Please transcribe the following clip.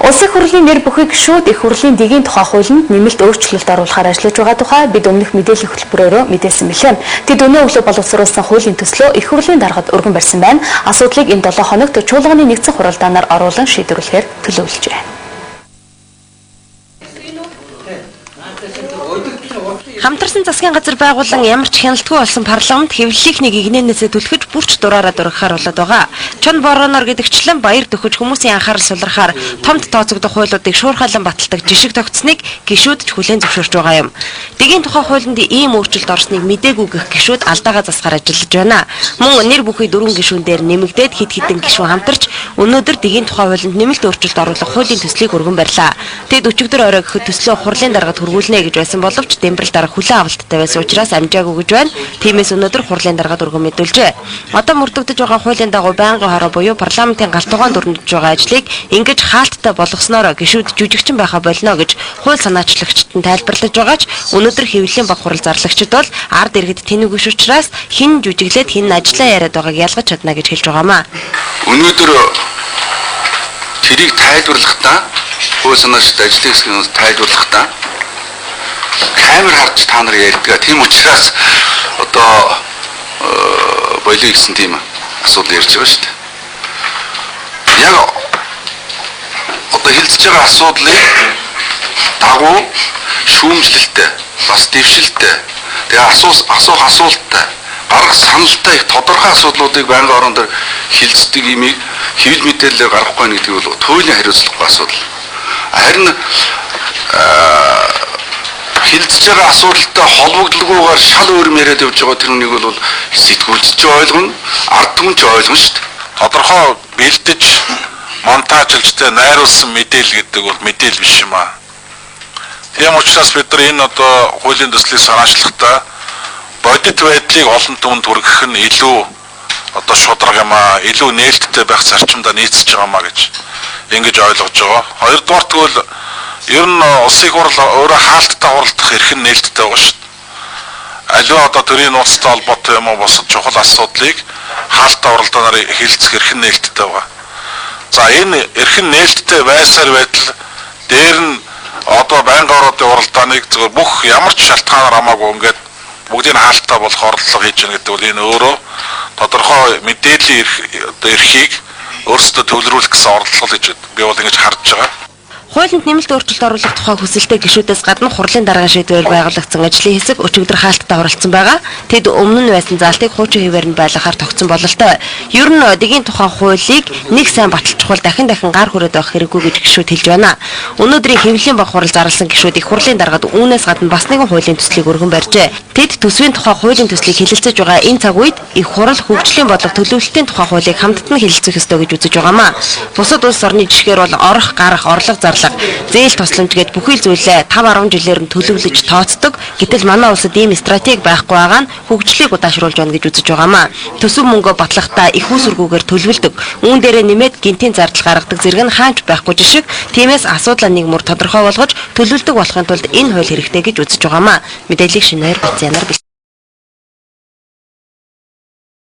Улсын хурлын нэр бүхий гишүүд их хурлын дэгийн тухай хуулинд нэмэлт өөрчлөлт оруулахаар ажиллаж байгаа тухай бид өмнөх мэдээллийн хөтөлбөрөөрөө мэдээлсэн билээ. Тэд өнөө өглөө боловсруулсан хуулийн төслөө их хурлын даргад өргөн барьсан байна. Асуудлыг энэ 7 хоногт чуулганы нэгдсэн хуралдаанаар оруулан шийдвэрлэхээр төлөвлөжээ. Хамтарсан засгийн газар байгуулан ямар ч хяналтгүй болсон парламент хэвлэлийг нэг игнэнээсээ түлхэж бүрч дураараа дургахаар болоод байгаа. Чон бороноор гэдэгчлэн баяр төхөж хүмүүсийн анхаарал сулрахаар томд тооцогдох хуулиудыг шуурхайлан баталдаг жишг тогтсныг гишүүд ч хүлээн зөвшөөрч байгаа юм. Дэгийн тухай хуулинд ийм өөрчлөлт орсныг мдээгүй гэх гишүүд алдаагаа засахаар ажиллаж байна. Мөн нэр бүхий 4 гишүүн дээр нэмэгдээд хэд хэдэн гишүүн хамтарч өнөөдөр дэгийн тухай хуулинд нэмэлт өөрчлөлт оруулах хуулийн төслийг өргөн барьлаа. Тэд өчигдөр орой гэхэд төслөө хурлын даргад хүргүүлнэ гэж байсан боловч Дембрэл дарга хүлээн авалттай байсан учраас амжаагүй гэж байна. Тиймээс өнөөдөр хурлын даргад өргөн мэдүүлжээ. Одоо мөрдөгдөж байгаа хуулийн дагуу байнгын хороо буюу парламентын галтугаан дүрмжиж байгаа ажлыг ингэж хаалттай болгосноор гишүүд жүжигчин байхаа болно гэж хууль санаачлагчид нь тайлбарлаж байгаа ч өнөөдөр хэвлэлийн баг хурал зарлагчид бол ард иргэд тэнэг биш учраас хин жүжиглээд хин ажиллаа яриад байгааг ялгаж чадна гэж хэлж байгаамаа. Өнөөдөр тэрийг тайлбарлахдаа хууль санаачлагчид ажлын хэсгийг тайлбарлахдаа камер харж та нар ярьдгаа. Тийм учраас одоо болио гэсэн тийм асуудал ярьж байгаа шүү дээ. Яг одоо хэлцэж байгаа асуудлыг дагуу шүүмжлэлтэй, бас дэвшилтэй, тэгээ асуух асуулттай, гарах саналтай их тодорхой асуудлуудыг байнгын орон дээр хилцдэг имийг хэвлэл мэдээлэлээр гаргахгүй байх гэдэг бол туйлын хариуцлагагүй асуудал. Харин хилцэж байгаа асуудалтай холбогдлогоор шал өөр яриад явж байгаа тэрнийг бол сэтгүүлч ойлгоно, ард түмэн ч ойлгоно шүү дээ. Тодорхой бэлдэж монтажлжтэй найруулсан мэдээлэл гэдэг бол мэдээлэл биш юм аа. Тийм учраас бид нар энэ одоо хуулийн төслийг санаачлахдаа бодит байдлыг олон түмэнд хүргэх нь илүү одоо шудраг юм аа, илүү нээлттэй байх зарчимдаа нийцэж байгаа маа гэж ингэж ойлгож байгаа. Хоёрдугаар тэгвэл ер нь улсын хурал өөрөө хаалттай хуралдах эрх нь нээлттэй байгаа шүү дээ. Аливаа одоо төрийн нууцтай холбоотой юм уу босод чухал асуудлыг хаалттай хуралдаанаар хэлцэх эрх нь нээлттэй байгаа. За энэ эрх нь нээлттэй байсаар байтал дээр нь одоо байнгын орнуудын хуралдааныг зөвхөн бүх ямар ч шалтгаанаар хамаагүй ингээд бүгдийг хаалттай болох орлого хийж гэнэ гэдэг бол энэ өөрөө тодорхой мэдээллийн эрхийг өөрсдөө төвлөрүүлэх гэсэн орлого гэж би бол ингэж харж байгаа. Хуулинд нэмэлт өөрчлөлт оруулах тухай хүсэлтэй гишүүдээс гадна хурлын даргын шийдвэр байгуулагдсан ажлын хэсэг өчигдөр хаалттай оролцсон байгаа. Тэд өмнө нь байсан заалтыг хуучин хэвээр нь байлгахаар тогтсон бололтой. Ер нь дэгийн тухай хуулийг нэг сайн баталчихвал дахин гар хүрээд байх хэрэггүй гэж гишүүд хэлж байна. Өнөөдрийн хэвлэлийн баг хурал зарласан гишүүд их хурлын даргад үүнээс гадна бас нэгэн хуулийн төслийг өргөн барьжээ. Тэд төсвийн тухай хуулийн төслийг хэлэлцэж байгаа энэ цаг үед их хурал хөгжлийн бодлого төлөвлөлтийн тухай хуулийг хамтдаа хэлэлцэх ёстой гэж үзэж байгаамаа. Бусад улс орны жишгээр бол орох, гарах, орлого зээл тусламж гээд бүхий л зүйлээ 5-10 жилээр нь төлөвлөж тооцдог. Гэтэл манай улсад ийм стратеги байхгүй байгаа нь хөгжлийг удаашруулж байна гэж үзэж байгаамаа. Төсөв мөнгө батлахдаа их усүргүүгээр төлөвлөдөг. Үүн дээрээ нэмээд гинтийн зардал гаргадаг зэрэг нь хаанч байхгүй жишг. Тиймээс асуудлаа нэг мөр тодорхой болгож төлөвлөдөг болохын тулд энэ хууль хэрэгтэй гэж үзэж байгаамаа. Мэдээллийг шинээр Бацянаар